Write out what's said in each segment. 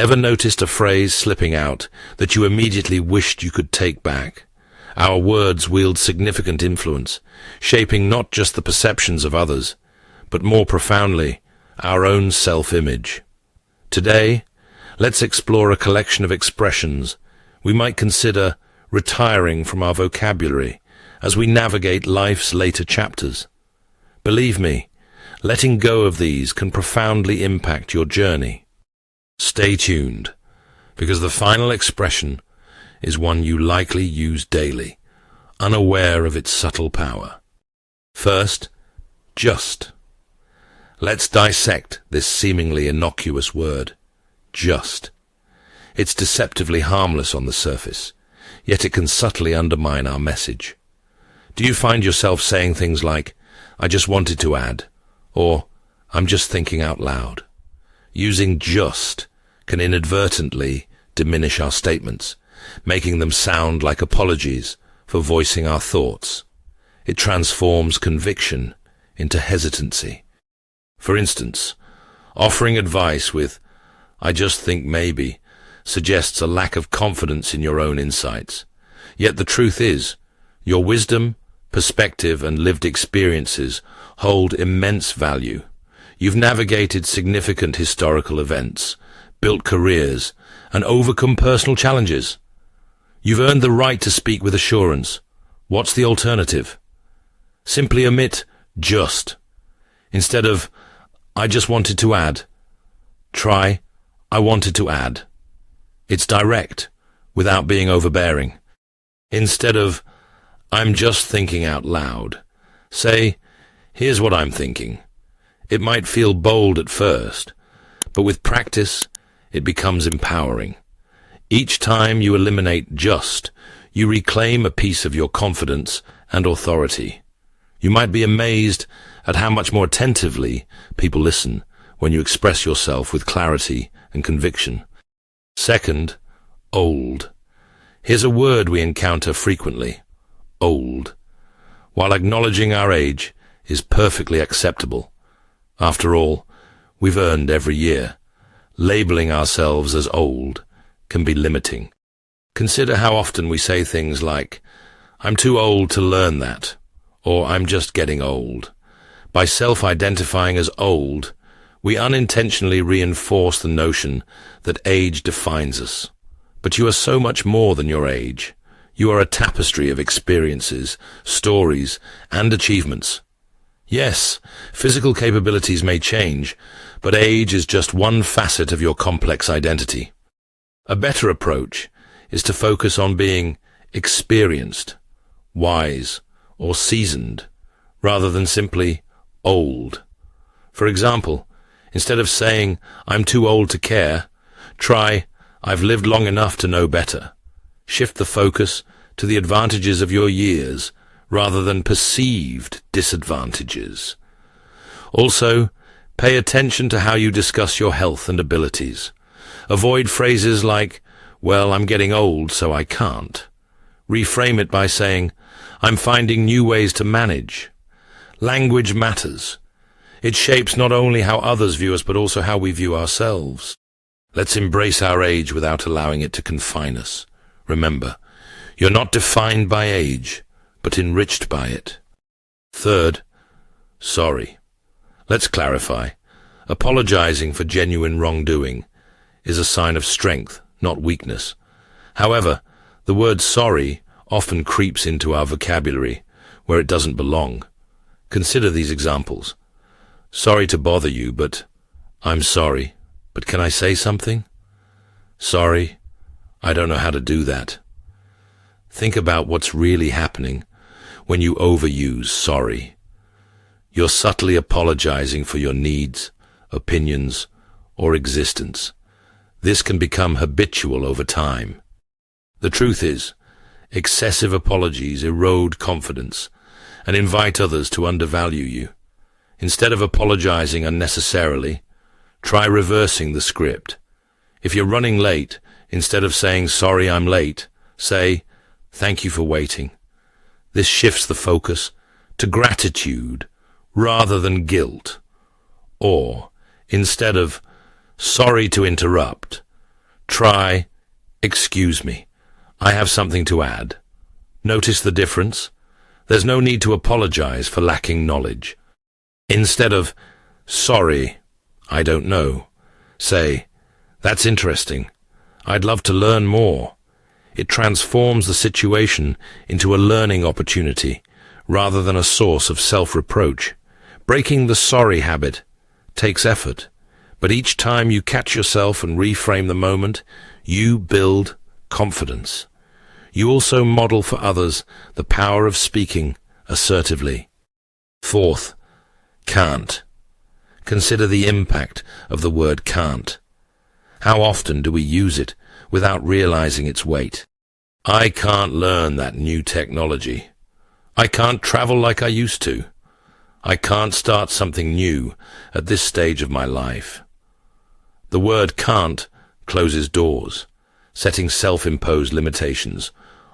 Ever noticed a phrase slipping out that you immediately wished you could take back? Our words wield significant influence, shaping not just the perceptions of others, but more profoundly, our own self-image. Today, let's explore a collection of expressions we might consider retiring from our vocabulary as we navigate life's later chapters. Believe me, letting go of these can profoundly impact your journey. Stay tuned, because the final expression is one you likely use daily, unaware of its subtle power. First, just. Let's dissect this seemingly innocuous word, just. It's deceptively harmless on the surface, yet it can subtly undermine our message. Do you find yourself saying things like, "I just wanted to add," or "I'm just thinking out loud"? Using just can inadvertently diminish our statements, making them sound like apologies for voicing our thoughts. It transforms conviction into hesitancy. For instance, offering advice with, "I just think maybe," suggests a lack of confidence in your own insights. Yet the truth is, your wisdom, perspective, and lived experiences hold immense value. You've navigated significant historical events, built careers, and overcome personal challenges. You've earned the right to speak with assurance. What's the alternative? Simply omit just. Instead of, "I just wanted to add," try, "I wanted to add." It's direct, without being overbearing. Instead of, "I'm just thinking out loud," say, "Here's what I'm thinking." It might feel bold at first, but with practice, it becomes empowering. Each time you eliminate just, you reclaim a piece of your confidence and authority. You might be amazed at how much more attentively people listen when you express yourself with clarity and conviction. Second, old. Here's a word we encounter frequently, old. While acknowledging our age is perfectly acceptable. After all, we've earned every year. Labeling ourselves as old can be limiting. Consider how often we say things like, "I'm too old to learn that," or "I'm just getting old." By self-identifying as old, we unintentionally reinforce the notion that age defines us. But you are so much more than your age. You are a tapestry of experiences, stories, and achievements. Yes, physical capabilities may change, but age is just one facet of your complex identity. A better approach is to focus on being experienced, wise, or seasoned, rather than simply old. For example, instead of saying, "I'm too old to care," try, "I've lived long enough to know better." Shift the focus to the advantages of your years rather than perceived disadvantages. Also, pay attention to how you discuss your health and abilities. Avoid phrases like, "Well, I'm getting old, so I can't." Reframe it by saying, "I'm finding new ways to manage." Language matters. It shapes not only how others view us, but also how we view ourselves. Let's embrace our age without allowing it to confine us. Remember, you're not defined by age, but enriched by it. Third, sorry. Let's clarify. Apologizing for genuine wrongdoing is a sign of strength, not weakness. However, the word sorry often creeps into our vocabulary where it doesn't belong. Consider these examples. "Sorry to bother you, but I'm sorry. But can I say something?" "Sorry, I don't know how to do that." Think about what's really happening when you overuse sorry. You're subtly apologizing for your needs, opinions, or existence. This can become habitual over time. The truth is, excessive apologies erode confidence and invite others to undervalue you. Instead of apologizing unnecessarily, try reversing the script. If you're running late, instead of saying, "Sorry, I'm late," say, "Thank you for waiting." This shifts the focus to gratitude rather than guilt. Or, instead of, "Sorry to interrupt," Try, excuse me, I have something to add. Notice the difference? There's no need to apologize for lacking knowledge. Instead of, sorry, I don't know, say, that's interesting. I'd love to learn more. It transforms the situation into a learning opportunity rather than a source of self-reproach. Breaking the sorry habit takes effort, but each time you catch yourself and reframe the moment, you build confidence. You also model for others the power of speaking assertively. Fourth, can't. Consider the impact of the word can't. How often do we use it without realizing its weight? I can't learn that new technology. I can't travel like I used to. I can't start something new at this stage of my life. The word can't closes doors, setting self-imposed limitations,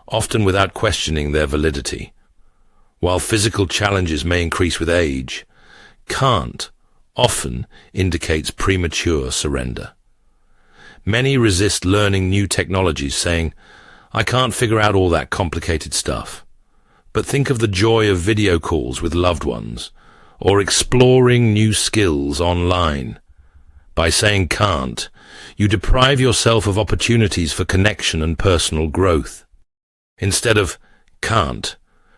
often without questioning their validity. While physical challenges may increase with age, can't often indicates premature surrender. Many resist learning new technologies, saying, I can't figure out all that complicated stuff. But think of the joy of video calls with loved ones, or exploring new skills online. By saying can't, you deprive yourself of opportunities for connection and personal growth. Instead of can't,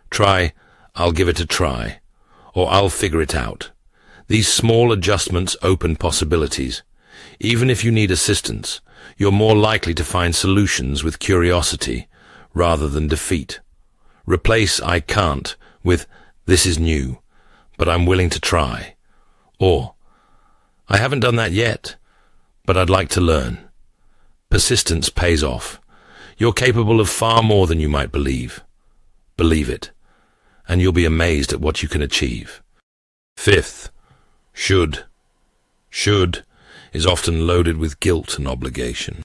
try I'll give it a try, or I'll figure it out. These small adjustments open possibilities. Even if you need assistance, you're more likely to find solutions with curiosity rather than defeat. Replace I can't with this is new, but I'm willing to try. Or I haven't done that yet, but I'd like to learn. Persistence pays off. You're capable of far more than you might believe. Believe it, and you'll be amazed at what you can achieve. Fifth, should. Should is often loaded with guilt and obligation.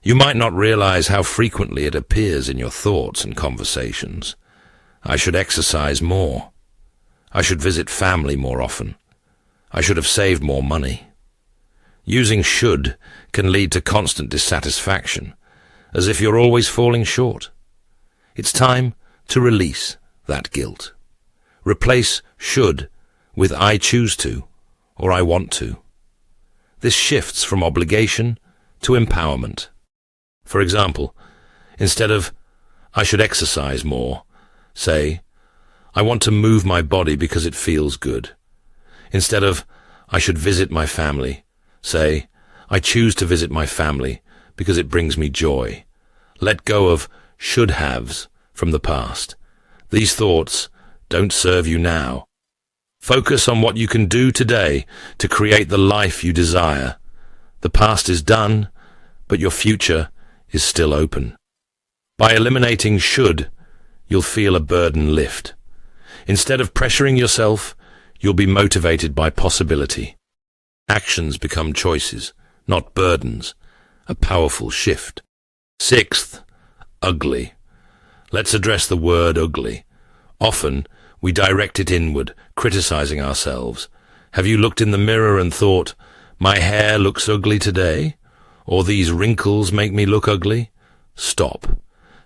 You might not realize how frequently it appears in your thoughts and conversations. I should exercise more. I should visit family more often. I should have saved more money. Using should can lead to constant dissatisfaction, as if you're always falling short. It's time to release that guilt. Replace should with I choose to or I want to. This shifts from obligation to empowerment. For example, instead of I should exercise more, say, I want to move my body because it feels good. Instead of I should visit my family, say, I choose to visit my family because it brings me joy. Let go of should-haves from the past. These thoughts don't serve you now. Focus on what you can do today to create the life you desire. The past is done, but your future is still open. By eliminating should, you'll feel a burden lift. Instead of pressuring yourself, you'll be motivated by possibility. Actions become choices, not burdens. A powerful shift. Sixth, ugly. Let's address the word ugly. Often, we direct it inward, criticizing ourselves. Have you looked in the mirror and thought, my hair looks ugly today? Or these wrinkles make me look ugly? Stop.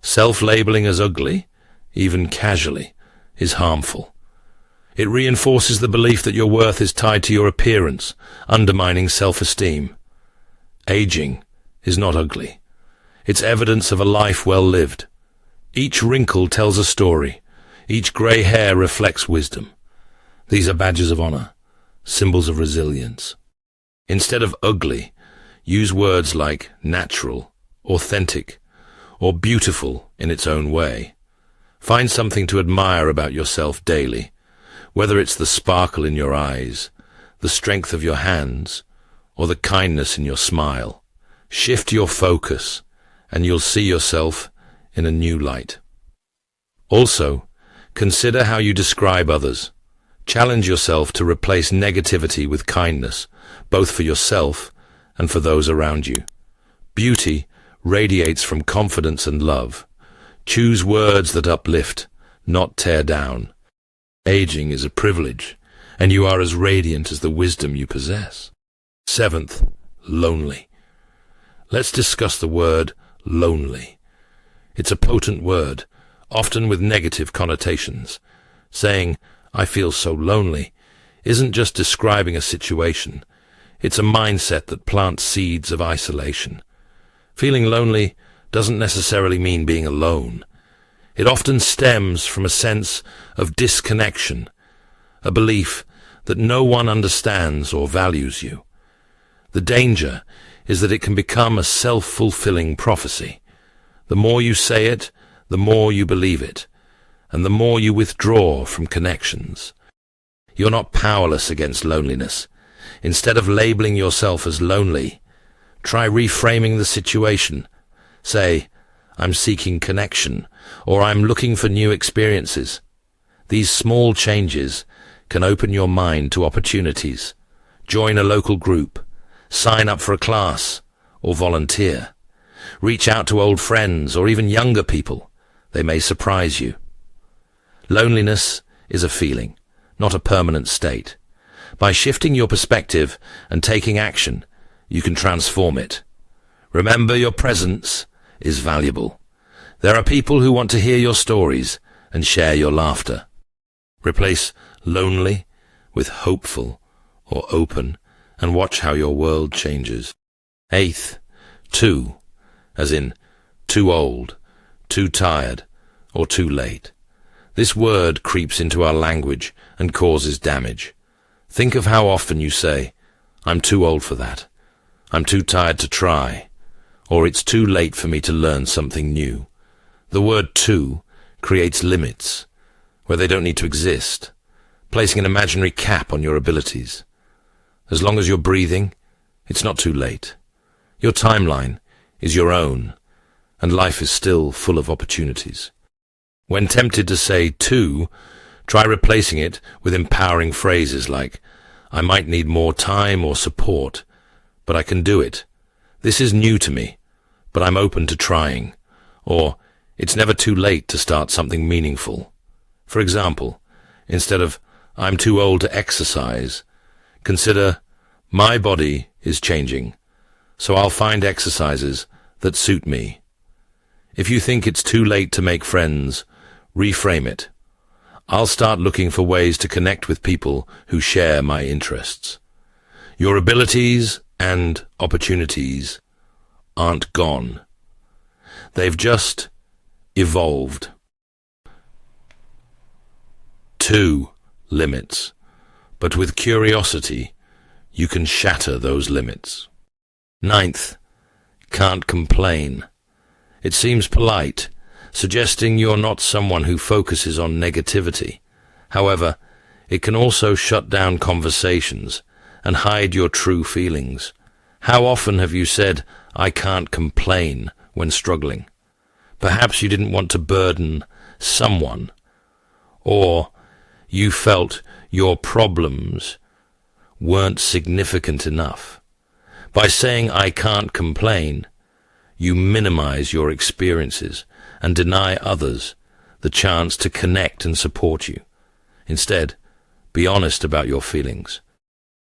Self-labeling as ugly, even casually, is harmful. It reinforces the belief that your worth is tied to your appearance, undermining self-esteem. Aging is not ugly. It's evidence of a life well lived. Each wrinkle tells a story. Each grey hair reflects wisdom. These are badges of honor, symbols of resilience. Instead of ugly, use words like natural, authentic, or beautiful in its own way. Find something to admire about yourself daily, whether it's the sparkle in your eyes, the strength of your hands, or the kindness in your smile. Shift your focus, and you'll see yourself in a new light. Also, consider how you describe others. Challenge yourself to replace negativity with kindness, both for yourself and for those around you. Beauty radiates from confidence and love. Choose words that uplift, not tear down. Aging is a privilege, and you are as radiant as the wisdom you possess. Seventh, lonely. Let's discuss the word lonely. It's a potent word, often with negative connotations. Saying, "I feel so lonely," isn't just describing a situation. It's a mindset that plants seeds of isolation. Feeling lonely doesn't necessarily mean being alone. It often stems from a sense of disconnection, a belief that no one understands or values you. The danger is that it can become a self-fulfilling prophecy. The more you say it, the more you believe it, and the more you withdraw from connections. You're not powerless against loneliness. Instead of labeling yourself as lonely, try reframing the situation. Say, "I'm seeking connection," or "I'm looking for new experiences." These small changes can open your mind to opportunities. Join a local group, sign up for a class, or volunteer. Reach out to old friends or even younger people. They may surprise you. Loneliness is a feeling, not a permanent state. By shifting your perspective and taking action, you can transform it. Remember, your presence is valuable. There are people who want to hear your stories and share your laughter. Replace lonely with hopeful or open, and watch how your world changes. Eighth, too, as in too old, too tired, or too late. This word creeps into our language and causes damage. Think of how often you say, "I'm too old for that," "I'm too tired to try," or "It's too late for me to learn something new." The word too creates limits where they don't need to exist, placing an imaginary cap on your abilities. As long as you're breathing, it's not too late. Your timeline is your own, and life is still full of opportunities. When tempted to say too, try replacing it with empowering phrases like, "I might need more time or support, but I can do it. This is new to me, but I'm open to trying." Or, "It's never too late to start something meaningful." For example, instead of "I'm too old to exercise," consider, "My body is changing, so I'll find exercises that suit me." If you think it's too late to make friends, reframe it. "I'll start looking for ways to connect with people who share my interests." Your abilities and opportunities aren't gone. They've just evolved. 2 limits, but with curiosity, you can shatter those limits. 9th, can't complain. It seems polite, suggesting you're not someone who focuses on negativity. However, it can also shut down conversations and hide your true feelings. How often have you said, "I can't complain," when struggling? Perhaps you didn't want to burden someone, or you felt your problems weren't significant enough. By saying, "I can't complain," you minimize your experiences and deny others the chance to connect and support you. Instead, be honest about your feelings.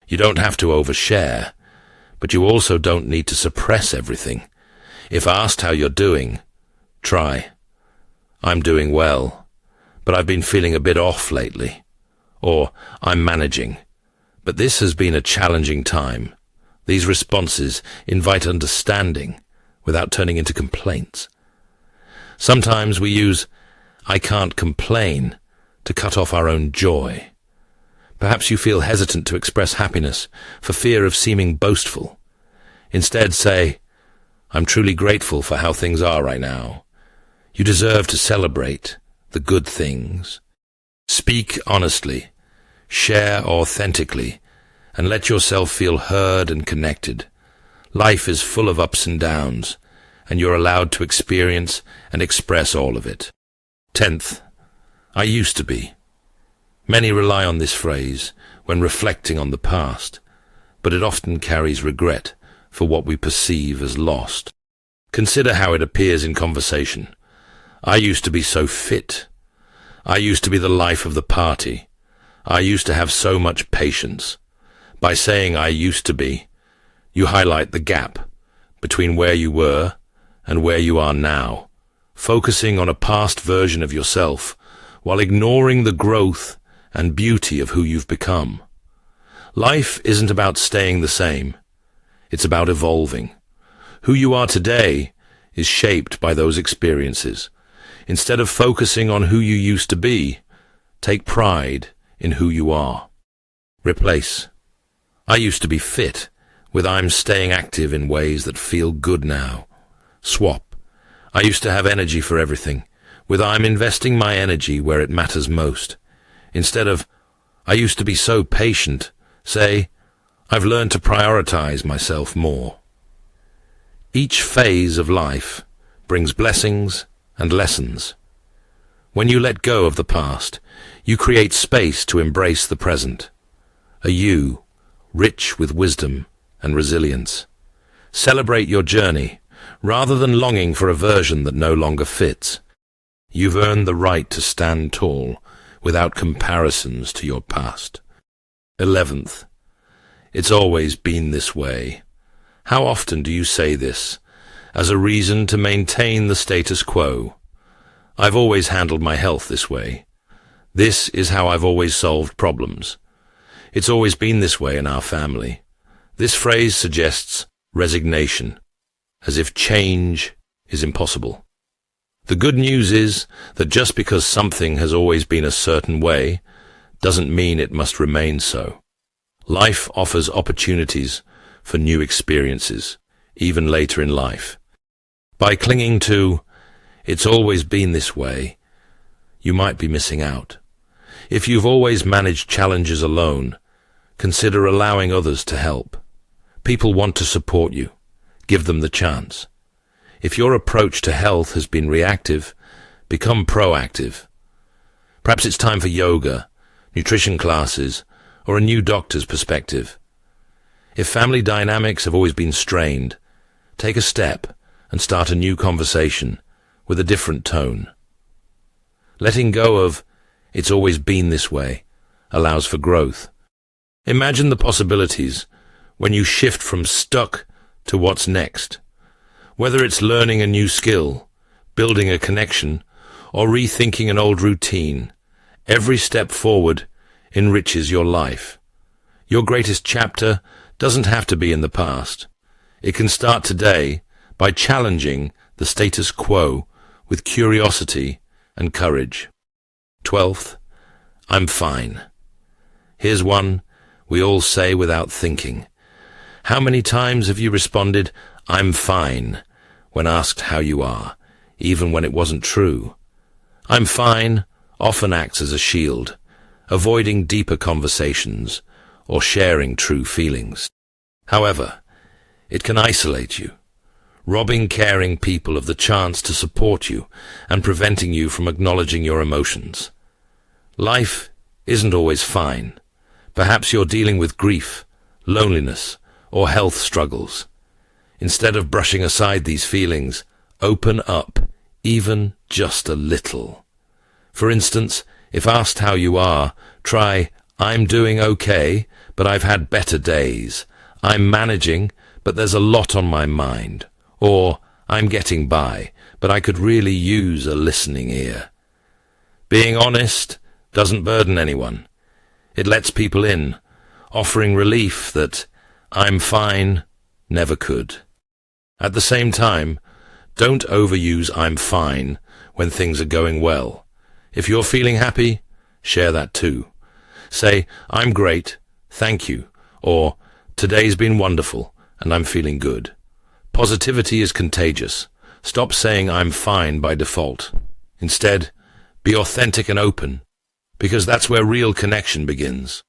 You don't have to overshare, but you also don't need to suppress everything. If asked how you're doing, try, "I'm doing well, but I've been feeling a bit off lately," or "I'm managing, but this has been a challenging time." These responses invite understanding without turning into complaints. Sometimes we use "I can't complain" to cut off our own joy. Perhaps you feel hesitant to express happiness for fear of seeming boastful. Instead say, "I'm truly grateful for how things are right now." You deserve to celebrate the good things. Speak honestly, share authentically, and let yourself feel heard and connected. Life is full of ups and downs, and you're allowed to experience and express all of it. 10th, I used to be. Many rely on this phrase when reflecting on the past, but it often carries regret for what we perceive as lost. Consider how it appears in conversation. "I used to be so fit. I used to be the life of the party. I used to have so much patience." By saying "I used to be," you highlight the gap between where you were and where you are now, focusing on a past version of yourself while ignoring the growth and beauty of who you've become. Life isn't about staying the same. It's about evolving. Who you are today is shaped by those experiences. Instead of focusing on who you used to be, take pride in who you are. Replace "I used to be fit" with "I'm staying active in ways that feel good now." Swap "I used to have energy for everything" with "I'm investing my energy where it matters most." Instead of "I used to be so patient," say "I've learned to prioritize myself more." Each phase of life brings blessings and lessons. When you let go of the past, you create space to embrace the present. A you, rich with wisdom and resilience. Celebrate your journey, rather than longing for a version that no longer fits. You've earned the right to stand tall, without comparisons to your past. 11th, it's always been this way. How often do you say this, as a reason to maintain the status quo? I've always handled my health this way. This is how I've always solved problems. It's always been this way in our family. This phrase suggests resignation, as if change is impossible. The good news is that just because something has always been a certain way, doesn't mean it must remain so. Life offers opportunities for new experiences, even later in life. By clinging to "it's always been this way," you might be missing out. If you've always managed challenges alone, consider allowing others to help. People want to support you. Give them the chance. If your approach to health has been reactive, become proactive. Perhaps it's time for yoga, nutrition classes, or a new doctor's perspective. If family dynamics have always been strained, take a step and start a new conversation with a different tone. Letting go of "it's always been this way" allows for growth. Imagine the possibilities when you shift from stuck to what's next. Whether it's learning a new skill, building a connection, or rethinking an old routine, every step forward enriches your life. Your greatest chapter doesn't have to be in the past. It can start today by challenging the status quo with curiosity and courage. 12th, I'm fine. Here's one we all say without thinking. How many times have you responded, "I'm fine," when asked how you are, even when it wasn't true? "I'm fine" often acts as a shield, avoiding deeper conversations or sharing true feelings. However, it can isolate you, robbing caring people of the chance to support you and preventing you from acknowledging your emotions. Life isn't always fine. Perhaps you're dealing with grief, loneliness, or health struggles. Instead of brushing aside these feelings, open up, even just a little. For instance, if asked how you are, try, "I'm doing okay, but I've had better days. I'm managing, but there's a lot on my mind." Or, "I'm getting by, but I could really use a listening ear." Being honest doesn't burden anyone. It lets people in, offering relief that "I'm fine" never could. At the same time, don't overuse "I'm fine" when things are going well. If you're feeling happy, share that too. Say, "I'm great, thank you," or "Today's been wonderful, and I'm feeling good." Positivity is contagious. Stop saying "I'm fine" by default. Instead, be authentic and open, because that's where real connection begins.